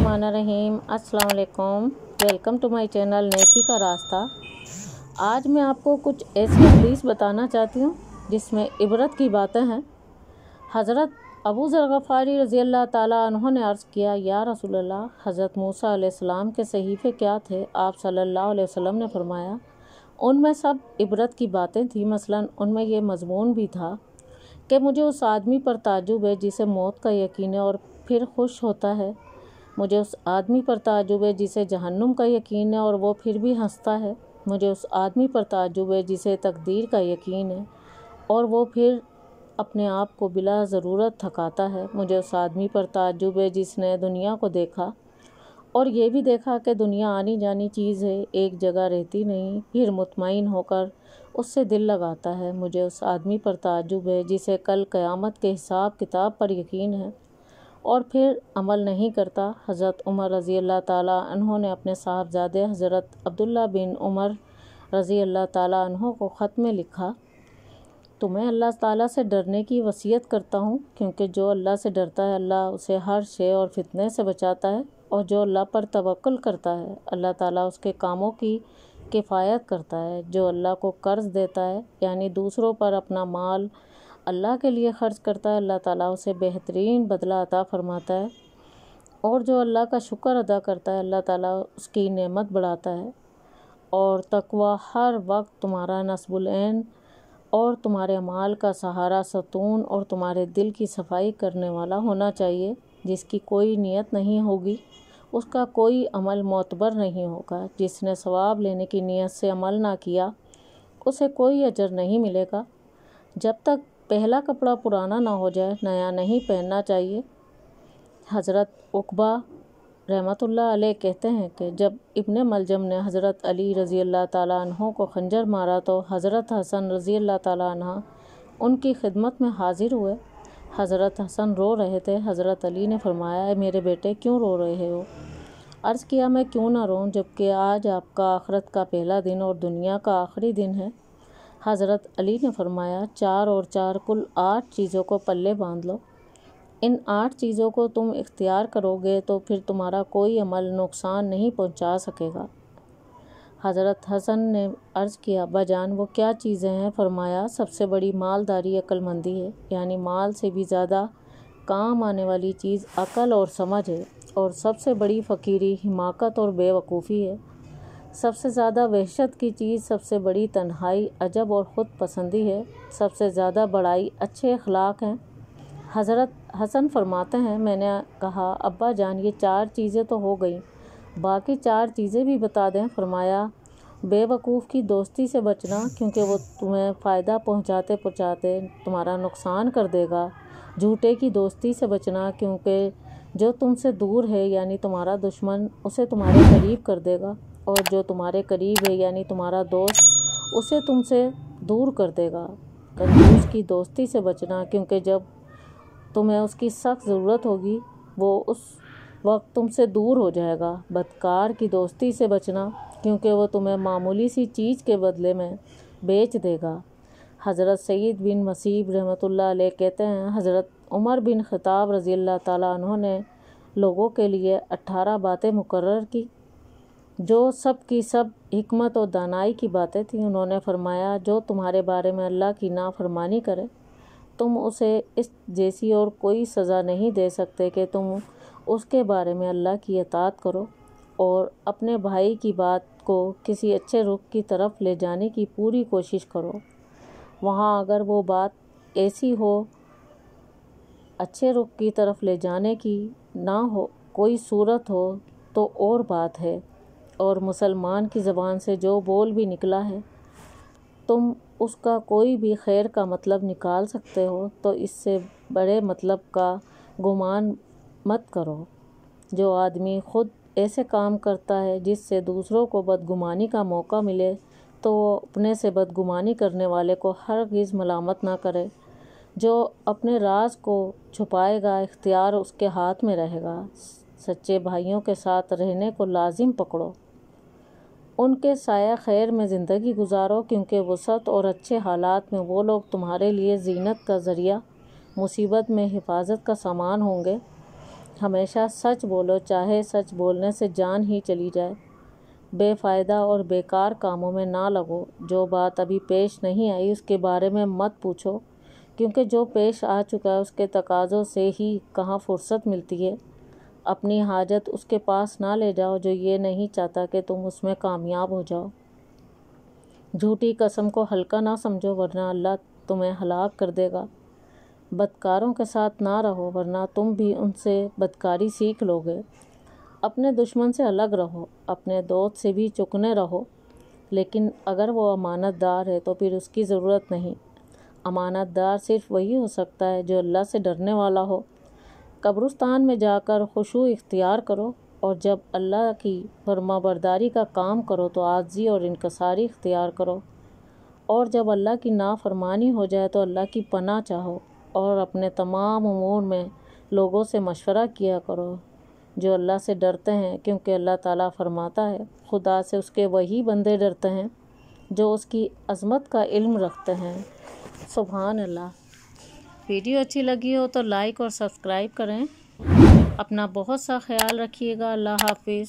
बिस्मिल्लाहिर्रहमानिर्रहीम। अस्सलाम वालेकुम। वेलकम टू माय चैनल नेकी का रास्ता। आज मैं आपको कुछ ऐसी हदीस बताना चाहती हूँ जिसमें इबरत की बातें हैं। हज़रत अबू ज़र गफ़ारी रज़ी अल्लाह ताला अन्हु ने अर्ज़ किया, या रसूलल्लाह, हज़रत मूसा अलैहिस्सलाम के सहीफ़े क्या थे? आप सल्लल्लाहु अलैहि वसल्लम ने फरमाया, उनमें सब इबरत की बातें थी। मसलन उनमें ये मज़मून भी था कि मुझे उस आदमी पर ताज्जुब है जिसे मौत का यकीन है और फिर खुश होता है। मुझे उस आदमी पर ताज्जुब है जिसे जहन्नुम का यकीन है और वो फिर भी हंसता है। मुझे उस आदमी पर ताज्जुब है जिसे तकदीर का यकीन है और वो फिर अपने आप को बिला ज़रूरत थकाता है। मुझे उस आदमी पर ताज्जुब है जिसने दुनिया को देखा और ये भी देखा कि दुनिया आनी जानी चीज़ है, एक जगह रहती नहीं, फिर मुतमईन होकर उससे दिल लगाता है। मुझे उस आदमी पर ताज्जुब है जिसे कल क़यामत के हिसाब किताब पर यकीन है और फिर अमल नहीं करता। हज़रत उमर रज़ी अल्लाह ताला अन्हो ने अपने साहबजादे हज़रत अब्दुल्ला बिन उमर रज़ी अल्लाह ताला अन्हो को ख़त में लिखा, तुम्हें अल्लाह ताला से डरने की वसीयत करता हूँ, क्योंकि जो अल्लाह से डरता है अल्लाह उसे हर शे और फितने से बचाता है, और जो अल्लाह पर तवक्कुल करता है अल्लाह ताला उसके कामों की किफ़ायत करता है। जो अल्लाह को कर्ज़ देता है यानी दूसरों पर अपना माल अल्लाह के लिए ख़र्च करता है, अल्लाह ताला उसे बेहतरीन बदला अता फरमाता है, और जो अल्लाह का शुक्र अदा करता है अल्लाह ताला उसकी नेमत बढ़ाता है। और तकवा हर वक्त तुम्हारा नस्बुल ऐन और तुम्हारे माल का सहारा सतून और तुम्हारे दिल की सफाई करने वाला होना चाहिए। जिसकी कोई नियत नहीं होगी उसका कोई अमल मोतबर नहीं होगा। जिसने सवाब लेने की नीयत से अमल ना किया उसे कोई अजर नहीं मिलेगा। जब तक पहला कपड़ा पुराना ना हो जाए नया नहीं पहनना चाहिए। हज़रत उक़बा रहमतुल्लाह अलैह कहते हैं कि जब इब्ने मलजम ने हज़रत अली रज़ी अल्लाह ताला अन्हो को खंजर मारा तो हज़रत हसन रज़ी अल्लाह ताला अन्हा उनकी खिदमत में हाजिर हुए। हज़रत हसन रो रहे थे। हज़रत अली ने फरमाया, मेरे बेटे क्यों रो रहे हो? अर्ज़ किया, मैं क्यों ना रोऊं जबकि आज आपका आखिरत का पहला दिन और दुनिया का आखिरी दिन है। हज़रत अली ने फरमाया, 4 और 4 कुल 8 चीज़ों को पल्ले बांध लो। इन 8 चीज़ों को तुम इख्तियार करोगे तो फिर तुम्हारा कोई अमल नुकसान नहीं पहुंचा सकेगा। हज़रत हसन ने अर्ज़ किया, अब्बा जान वो क्या चीज़ें हैं? फरमाया, सबसे बड़ी मालदारी अक्लमंदी है, यानी माल से भी ज़्यादा काम आने वाली चीज़ अकल और समझ है। और सबसे बड़ी फ़कीरी हिमाकत और बेवकूफ़ी है। सबसे ज़्यादा वहशत की चीज़ सबसे बड़ी तन्हाई अजब और ख़ुद पसंदी है। सबसे ज़्यादा बड़ाई अच्छे अखलाक हैं। हज़रत हसन फरमाते हैं, मैंने कहा, अब्बा जान ये 4 चीज़ें तो हो गई, बाकी 4 चीज़ें भी बता दें। फरमाया, बेवकूफ़ की दोस्ती से बचना, क्योंकि वो तुम्हें फ़ायदा पहुँचाते पहुँचाते तुम्हारा नुकसान कर देगा। झूठे की दोस्ती से बचना, क्योंकि जो तुमसे दूर है यानी तुम्हारा दुश्मन उसे तुम्हारे करीब कर देगा, और जो तुम्हारे करीब है यानी तुम्हारा दोस्त उसे तुमसे दूर कर देगा। कंजूस की दोस्ती से बचना, क्योंकि जब तुम्हें उसकी सख्त ज़रूरत होगी वो उस वक्त तुमसे दूर हो जाएगा। बदकार की दोस्ती से बचना, क्योंकि वो तुम्हें मामूली सी चीज़ के बदले में बेच देगा। हज़रत सईद बिन मसीब रहमतुल्लाह अलैह कहते हैं, हज़रत उमर बिन ख़त्ताब रज़ी अल्लाह ताला अन्हु ने लोगों के लिए 18 बातें मुकर्रर की जो सब की सब हिकमत और दानाई की बातें थीं। उन्होंने फरमाया, जो तुम्हारे बारे में अल्लाह की नाफरमानी करे तुम उसे इस जैसी और कोई सज़ा नहीं दे सकते कि तुम उसके बारे में अल्लाह की इताअत करो और अपने भाई की बात को किसी अच्छे रुख की तरफ ले जाने की पूरी कोशिश करो। वहाँ अगर वो बात ऐसी हो अच्छे रुख की तरफ ले जाने की ना हो कोई सूरत हो तो और बात है, और मुसलमान की ज़बान से जो बोल भी निकला है तुम उसका कोई भी खैर का मतलब निकाल सकते हो तो इससे बड़े मतलब का गुमान मत करो। जो आदमी ख़ुद ऐसे काम करता है जिससे दूसरों को बदगुमानी का मौका मिले तो वो अपने से बदगुमानी करने वाले को हरगिज़ मलामत ना करे। जो अपने राज को छुपाएगा इख्तियार उसके हाथ में रहेगा। सच्चे भाइयों के साथ रहने को लाजिम पकड़ो, उनके साया खैर में ज़िंदगी गुजारो, क्योंकि वसअत और अच्छे हालात में वो लोग तुम्हारे लिए ज़ीनत का ज़रिया, मुसीबत में हिफाजत का सामान होंगे। ہمیشہ سچ بولو، چاہے سچ بولنے سے جان ہی چلی جائے۔ بے فائدہ اور بیکار کاموں میں نہ لگو۔ جو بات ابھی پیش نہیں آئی اس کے بارے میں مت پوچھو، کیونکہ جو پیش آ چکا ہے اس کے تقاضوں سے ہی کہاں فرصت ملتی ہے۔ اپنی حاجت اس کے پاس نہ لے جاؤ جو یہ نہیں چاہتا کہ تم اس میں کامیاب ہو جاؤ۔ جھوٹی قسم کو ہلکا نہ سمجھو ورنہ اللہ تمہیں ہلاک کر دے گا۔ بدکاروں کے ساتھ نہ رہو ورنہ تم بھی ان سے بدکاری سیکھ لو گے۔ اپنے دشمن سے الگ رہو، اپنے دوست سے بھی چکنے رہو، لیکن اگر وہ امانت دار ہے تو پھر اس کی ضرورت نہیں۔ امانت دار صرف وہی ہو سکتا ہے جو اللہ سے ڈرنے والا ہو۔ قبرستان میں جا کر خشوع اختیار کرو، اور جب اللہ کی فرما برداری کا کام کرو تو عاجزی اور انکساری اختیار کرو، اور جب اللہ کی نافرمانی ہو جائے تو اللہ کی پناہ چاہو، اور اپنے تمام امور میں لوگوں سے مشورہ کیا کرو جو اللہ سے ڈرتے ہیں، کیونکہ اللہ تعالیٰ فرماتا ہے خدا سے اس کے وہی بندے ڈرتے ہیں جو اس کی عظمت کا علم رکھتے ہیں۔ سبحان اللہ۔ ویڈیو اچھی لگی ہو تو لائک اور سبسکرائب کریں۔ اپنا بہت سا خیال رکھیے گا۔ اللہ حافظ۔